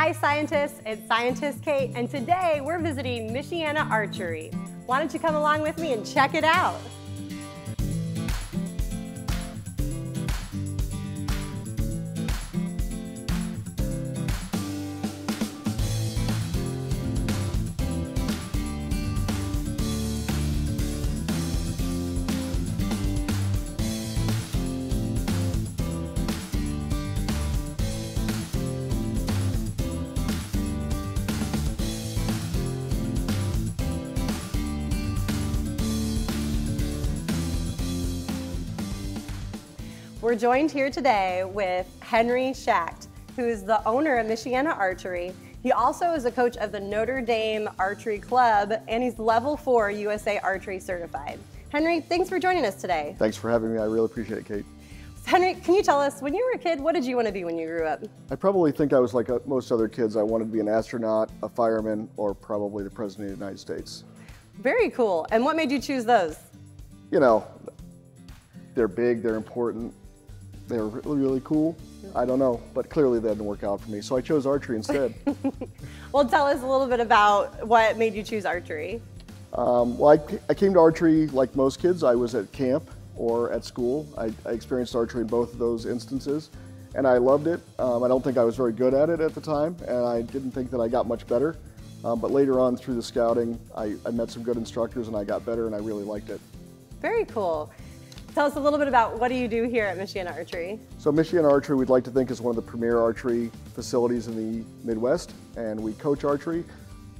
Hi scientists, it's Scientist Kate, and today we're visiting Michiana Archery. Why don't you come along with me and check it out? We're joined here today with Henry Schacht, who is the owner of Michiana Archery. He also is a coach of the Notre Dame Archery Club, and he's level 4 USA Archery certified. Henry, thanks for joining us today. Thanks for having me. I really appreciate it, Kate. Henry, can you tell us, when you were a kid, what did you want to be when you grew up? I probably think I was like most other kids. I wanted to be an astronaut, a fireman, or probably the President of the United States. Very cool. And what made you choose those? You know, they're big, they're important. They're really, really cool. I don't know, but clearly that didn't work out for me, so I chose archery instead. Well, tell us a little bit about what made you choose archery. Well, I came to archery like most kids. I was at camp or at school. I experienced archery in both of those instances, and I loved it. I don't think I was very good at it at the time, and I didn't think that I got much better. But later on through the scouting, I met some good instructors, and I got better, and I really liked it. Very cool. Tell us a little bit about what do you do here at Michiana Archery? So Michiana Archery, we'd like to think, is one of the premier archery facilities in the Midwest, and we coach archery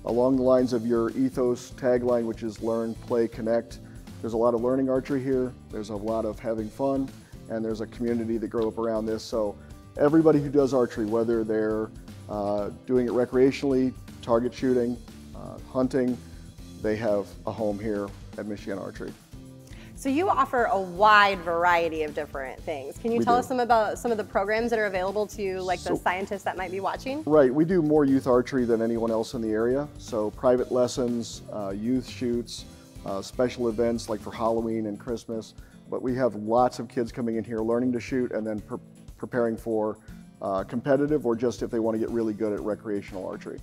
along the lines of your ethos tagline, which is learn, play, connect. There's a lot of learning archery here, there's a lot of having fun, and there's a community that grew up around this. So everybody who does archery, whether they're doing it recreationally, target shooting, hunting, they have a home here at Michiana Archery. So you offer a wide variety of different things. Can you tell us about some of the programs that are available to the scientists that might be watching? Right, we do more youth archery than anyone else in the area. So private lessons, youth shoots, special events like for Halloween and Christmas. But we have lots of kids coming in here learning to shoot and then preparing for competitive, or just if they want to get really good at recreational archery.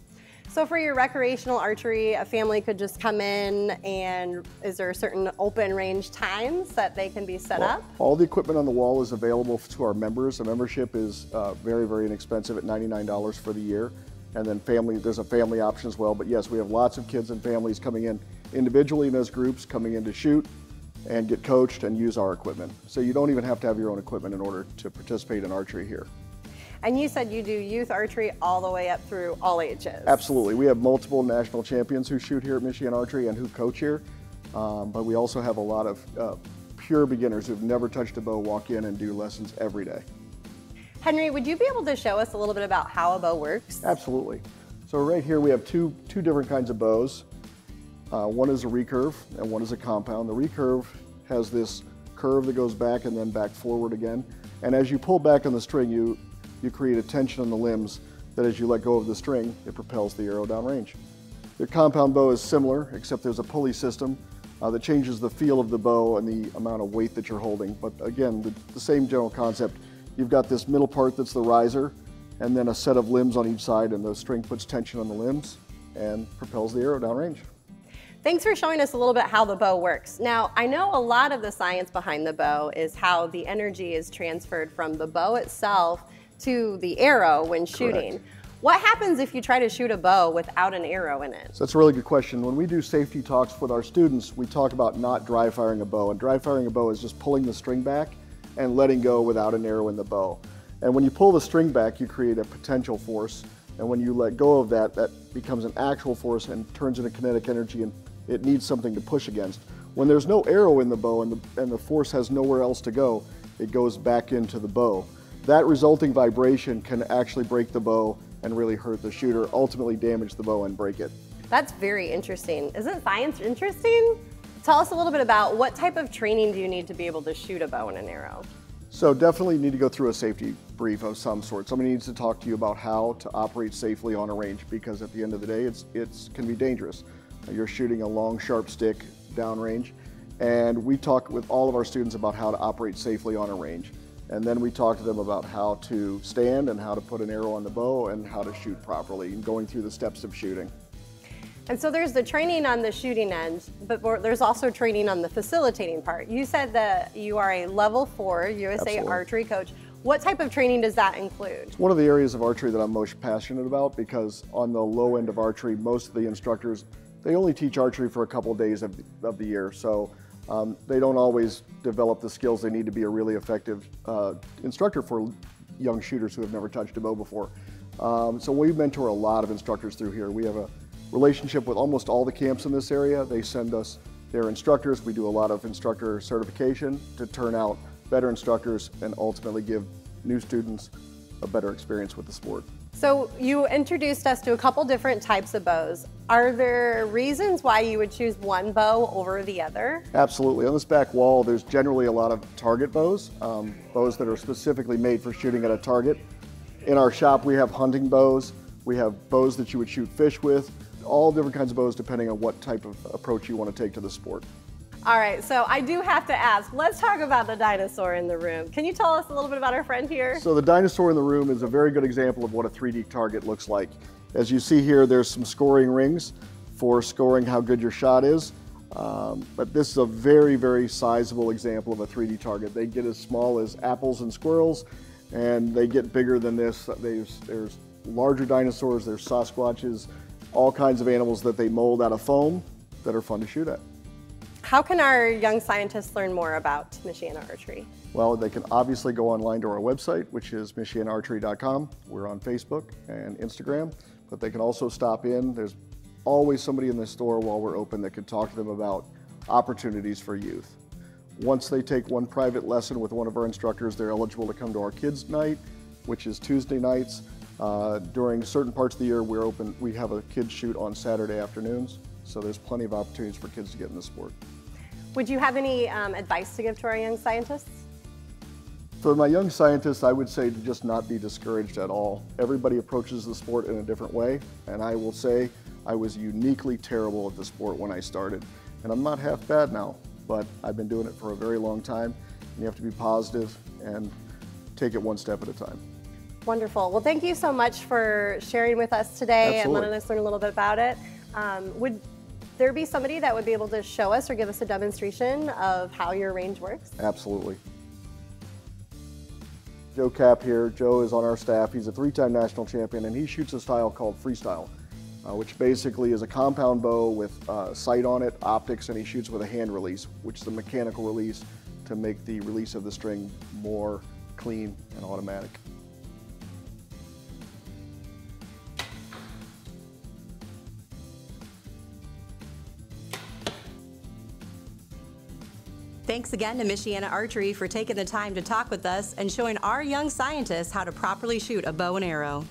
So for your recreational archery, a family could just come in, and is there certain open range times that they can be set up? All the equipment on the wall is available to our members. The membership is very, very inexpensive at $99 for the year. And then there's a family option as well. But yes, we have lots of kids and families coming in individually and as groups, coming in to shoot and get coached and use our equipment. So you don't even have to have your own equipment in order to participate in archery here. And you said you do youth archery all the way up through all ages. Absolutely. We have multiple national champions who shoot here at Michiana Archery and who coach here. But we also have a lot of pure beginners who've never touched a bow walk in and do lessons every day. Henry, would you be able to show us a little bit about how a bow works? Absolutely. So right here we have two different kinds of bows. One is a recurve and one is a compound. The recurve has this curve that goes back and then back forward again. And as you pull back on the string, you create a tension on the limbs that as you let go of the string, it propels the arrow downrange. The compound bow is similar, except there's a pulley system that changes the feel of the bow and the amount of weight that you're holding. But again, the same general concept. You've got this middle part that's the riser, and then a set of limbs on each side, and the string puts tension on the limbs and propels the arrow downrange. Thanks for showing us a little bit how the bow works. Now, I know a lot of the science behind the bow is how the energy is transferred from the bow itself to the arrow when shooting. Correct. What happens if you try to shoot a bow without an arrow in it? So that's a really good question. When we do safety talks with our students, we talk about not dry firing a bow. And dry firing a bow is just pulling the string back and letting go without an arrow in the bow. And when you pull the string back, you create a potential force. And when you let go of that, that becomes an actual force and turns into kinetic energy, and it needs something to push against. When there's no arrow in the bow and the force has nowhere else to go, it goes back into the bow. That resulting vibration can actually break the bow and really hurt the shooter, ultimately damage the bow and break it. That's very interesting. Isn't science interesting? Tell us a little bit about what type of training do you need to be able to shoot a bow and an arrow? So definitely need to go through a safety brief of some sort. Somebody needs to talk to you about how to operate safely on a range, because at the end of the day, it can be dangerous. You're shooting a long, sharp stick downrange, and we talk with all of our students about how to operate safely on a range. And then we talk to them about how to stand and how to put an arrow on the bow and how to shoot properly and going through the steps of shooting. And so there's the training on the shooting end, but there's also training on the facilitating part. You said that you are a level 4 USA Absolutely. archery coach. What type of training does that include? It's one of the areas of archery that I'm most passionate about, because on the low end of archery, most of the instructors, they only teach archery for a couple of days of the year. So they don't always develop the skills they need to be a really effective instructor for young shooters who have never touched a bow before. So we mentor a lot of instructors through here. We have a relationship with almost all the camps in this area. They send us their instructors. We do a lot of instructor certification to turn out better instructors and ultimately give new students a better experience with the sport. So you introduced us to a couple different types of bows. Are there reasons why you would choose one bow over the other? Absolutely. On this back wall, there's generally a lot of target bows, bows that are specifically made for shooting at a target. In our shop, we have hunting bows. We have bows that you would shoot fish with, all different kinds of bows depending on what type of approach you want to take to the sport. All right, so I do have to ask, let's talk about the dinosaur in the room. Can you tell us a little bit about our friend here? So the dinosaur in the room is a very good example of what a 3D target looks like. As you see here, there's some scoring rings for scoring how good your shot is. But this is a very, very sizable example of a 3D target. They get as small as apples and squirrels, and they get bigger than this. There's larger dinosaurs, there's Sasquatches, all kinds of animals that they mold out of foam that are fun to shoot at. How can our young scientists learn more about Michiana Archery? Well, they can obviously go online to our website, which is michianaarchery.com. We're on Facebook and Instagram, but they can also stop in. There's always somebody in the store while we're open that can talk to them about opportunities for youth. Once they take one private lesson with one of our instructors, they're eligible to come to our kids' night, which is Tuesday nights. During certain parts of the year, we're open. We have a kids shoot on Saturday afternoons, so there's plenty of opportunities for kids to get in the sport. Would you have any advice to give to our young scientists? For my young scientists, I would say to just not be discouraged at all. Everybody approaches the sport in a different way, and I will say I was uniquely terrible at the sport when I started. And I'm not half bad now, but I've been doing it for a very long time, and you have to be positive and take it one step at a time. Wonderful. Well, thank you so much for sharing with us today. Absolutely. And letting us learn a little bit about it. Would there be somebody that would be able to show us or give us a demonstration of how your range works? Absolutely. Joe Kapp here. Joe is on our staff. He's a 3-time national champion, and he shoots a style called freestyle, which basically is a compound bow with sight on it, optics, and he shoots with a hand release, which is a mechanical release to make the release of the string more clean and automatic. Thanks again to Michiana Archery for taking the time to talk with us and showing our young scientists how to properly shoot a bow and arrow.